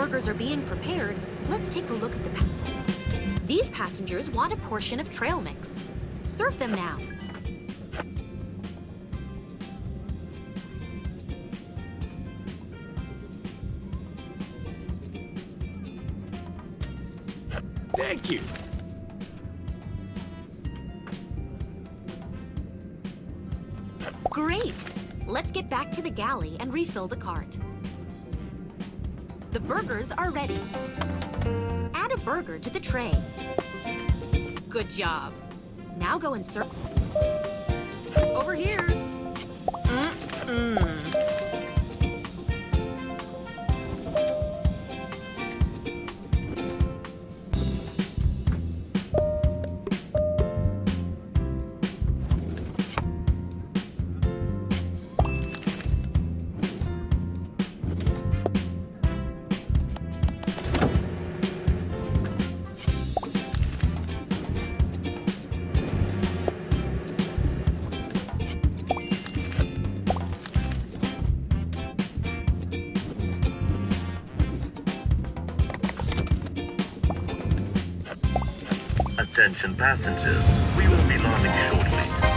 burgers are being prepared, let's take a look at the These passengers want a portion of trail mix. Serve them now. Thank you. Great! Let's get back to the galley and refill the cart. The burgers are ready. Add a burger to the tray. Good job. Now go and serve. Over here. Attention passengers, we will be landing shortly.